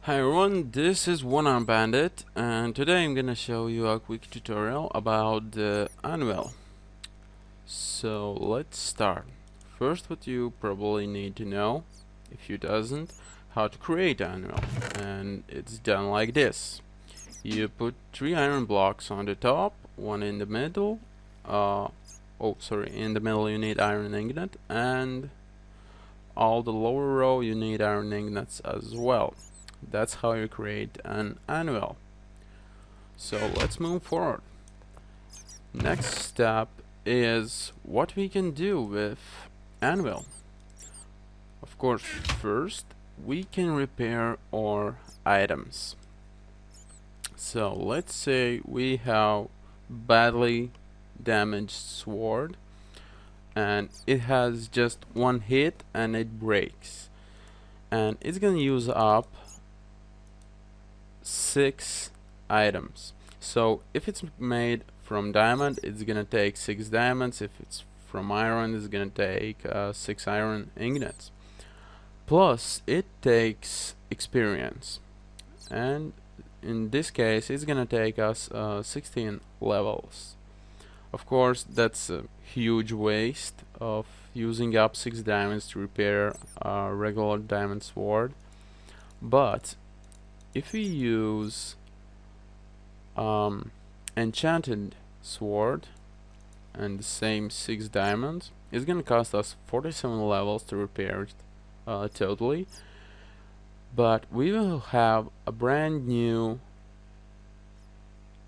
Hi everyone, this is One Arm Bandit, and today I'm gonna show you a quick tutorial about the Anvil. So let's start. First, what you probably need to know, if you doesn't, how to create Anvil, and it's done like this. You put 3 iron blocks on the top, one in the middle. In the middle you need iron ingot, and all the lower row you need iron ingots as well. That's how you create an anvil. So let's move forward. Next step is what we can do with anvil. Of course, first we can repair our items. So let's say we have badly damaged sword and it has just one hit and it breaks, and it's gonna use up 6 items. So if it's made from diamond, it's gonna take 6 diamonds. If it's from iron, it's gonna take 6 iron ingots. Plus it takes experience, and in this case it's gonna take us 16 levels. Of course, that's a huge waste of using up 6 diamonds to repair a regular diamond sword. But if we use enchanted sword and the same 6 diamonds, it's gonna cost us 47 levels to repair it totally, but we will have a brand new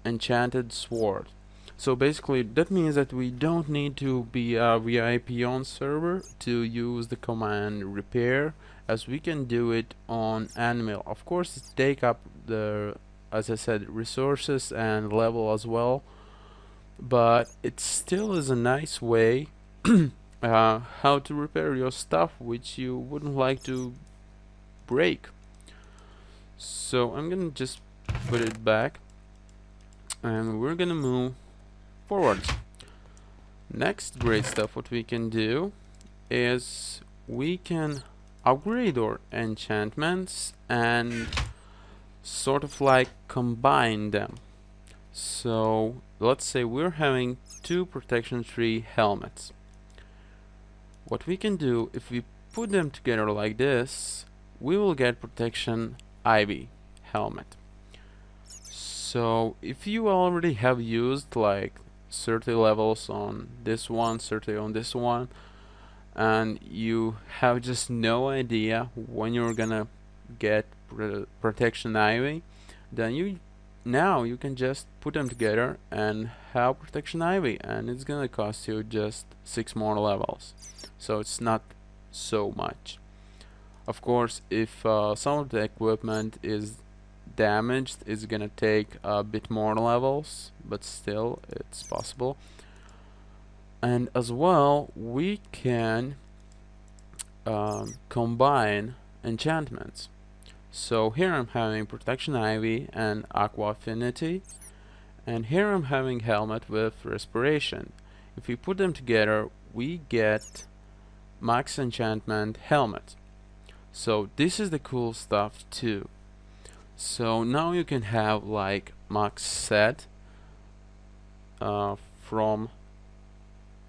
enchanted sword. So basically that means that we don't need to be a VIP on server to use the command repair, as we can do it on Anvil. Of course it take up the, as I said, resources and level as well, but it still is a nice way how to repair your stuff which you wouldn't like to break. So I'm gonna just put it back and we're gonna move forwards. Next great stuff what we can do is we can upgrade our enchantments and sort of like combine them. So let's say we're having 2 protection 3 helmets. What we can do, if we put them together like this, we will get protection ivy helmet. So if you already have used like 30 levels on this one, 30 on this one, and you have just no idea when you're gonna get protection ivy, then you can just put them together and have protection ivy, and it's gonna cost you just 6 more levels, so it's not so much. Of course, if some of the equipment is damaged, it's gonna take a bit more levels, but still it's possible. And as well, we can combine enchantments. So here I'm having protection ivy and aqua affinity, and here I'm having helmet with respiration. If we put them together, we get max enchantment helmet. So this is the cool stuff too. So now you can have like max set from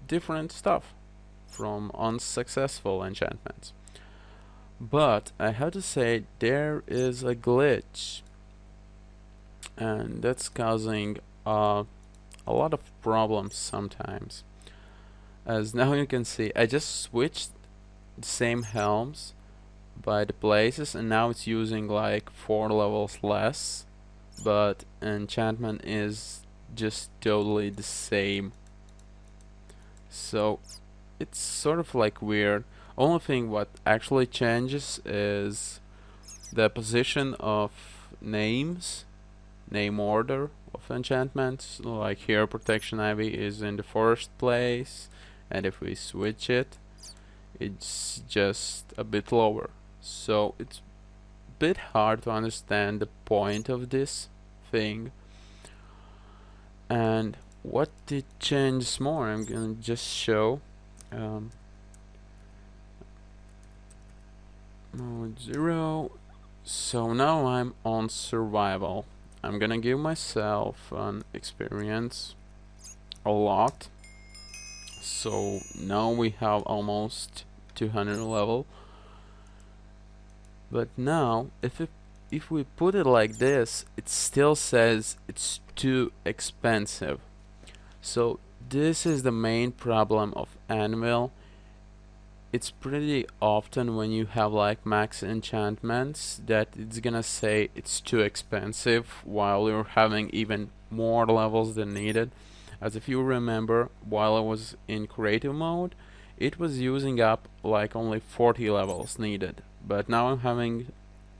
different stuff, from unsuccessful enchantments. But I have to say there is a glitch, and that's causing a lot of problems sometimes. As now you can see, I just switched the same helms by the places, and now it's using like 4 levels less, but enchantment is just totally the same. So it's sort of like weird. Only thing what actually changes is the position of names, name order of enchantments. Like here protection ivy is in the first place, and if we switch it, it's just a bit lower. So it's a bit hard to understand the point of this thing. And what did change more, I'm gonna just show. Mode 0. So now I'm on survival. I'm gonna give myself an experience a lot. So now we have almost 200 level. But now if we put it like this, it still says it's too expensive. So this is the main problem of Anvil. It's pretty often when you have like max enchantments that it's gonna say it's too expensive while you're having even more levels than needed. As if you remember, while I was in creative mode, it was using up like only 40 levels needed, but now I'm having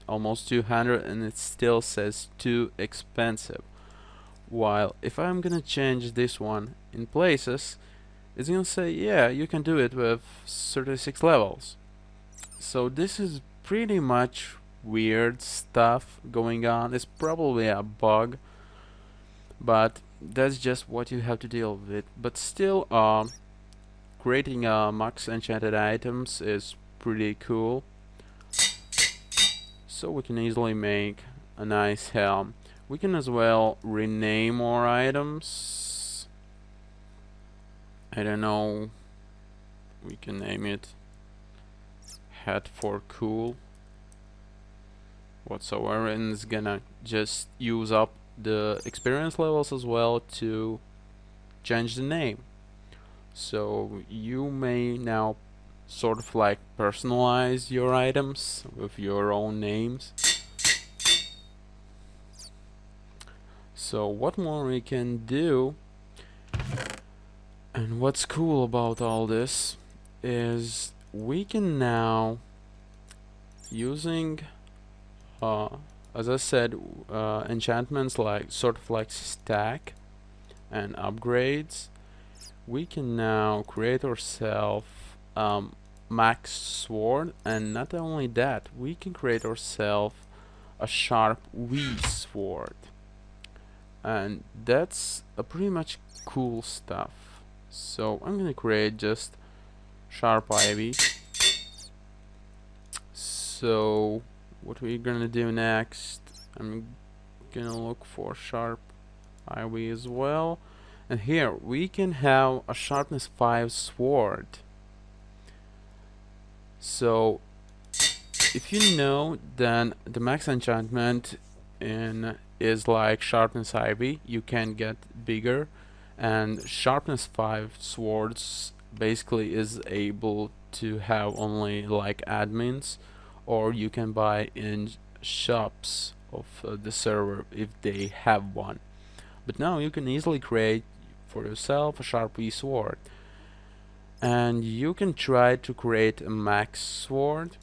almost 200 and it still says too expensive. While if I'm gonna change this one in places, it's gonna say, yeah, you can do it with 36 levels. So this is pretty much weird stuff going on. It's probably a bug, but that's just what you have to deal with. But still, creating max enchanted items is pretty cool. So we can easily make a nice helm. We can as well rename our items. I don't know, we can name it hat for cool whatsoever, and it's gonna just use up the experience levels as well to change the name. So you may now sort of like personalize your items with your own names. So what more we can do, and what's cool about all this, is we can now, using as I said, enchantments like sort of like stack and upgrades, we can now create ourselves max sword, and not only that, we can create ourselves a sharp V sword, and that's a pretty much cool stuff. So I'm gonna create just sharp ivy. So what we're gonna do next, I'm gonna look for sharp ivy as well, and here we can have a sharpness 5 sword. So if you know, then the max enchantment is like sharpness ivy, you can get bigger, and sharpness 5 swords basically is able to have only like admins, or you can buy in shops of the server if they have one. But now you can easily create for yourself a sharp V sword, and you can try to create a max sword,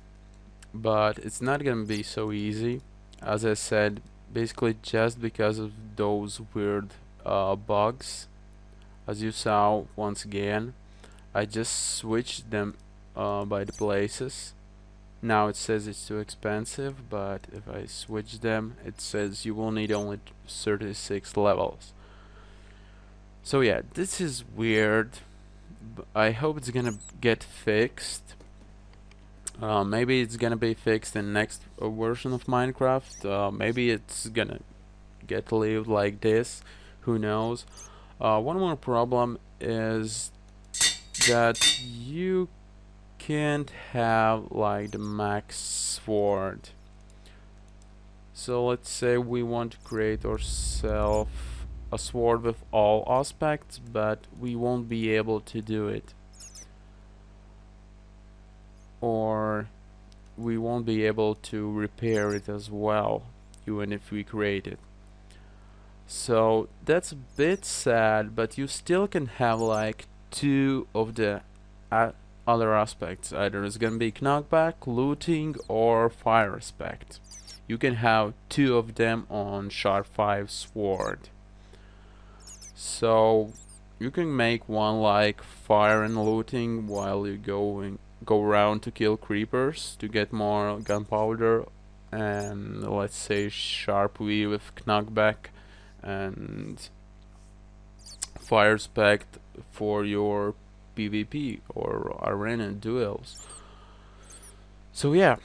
but it's not gonna be so easy, as I said, basically just because of those weird bugs. As you saw, once again, I just switched them by the places. Now it says it's too expensive, but if I switch them, it says you will need only 36 levels. So yeah, this is weird. I hope it's gonna get fixed. Maybe it's gonna be fixed in next version of Minecraft. Maybe it's gonna get lived like this. Who knows? One more problem is that you can't have like the max sword. So let's say we want to create ourselves a sword with all aspects, but we won't be able to do it, or we won't be able to repair it as well, even if we create it. So that's a bit sad, but you still can have like two of the other aspects. Either it's gonna be knockback, looting, or fire aspect. You can have two of them on sharp 5 sword. So you can make one like fire and looting while you go around to kill creepers to get more gunpowder, and let's say sharp V with knockback and fire spect for your PvP or arena duels. So yeah,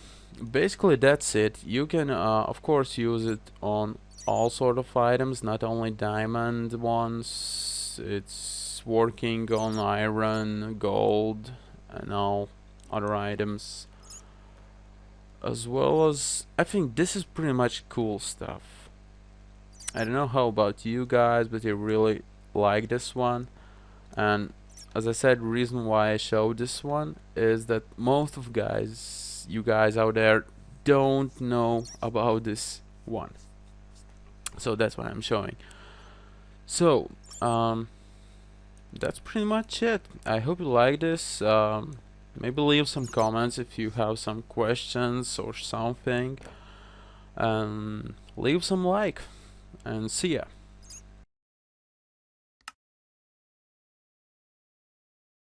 basically that's it. You can of course use it on all sort of items, not only diamond ones. It's working on iron, gold, and all other items, as well as I think this is pretty much cool stuff. I don't know how about you guys, but I really like this one. And as I said, reason why I showed this one is that most of you guys out there don't know about this one. So that's what I'm showing. So that's pretty much it. I hope you like this. Maybe leave some comments if you have some questions or something. Leave some like, and see ya.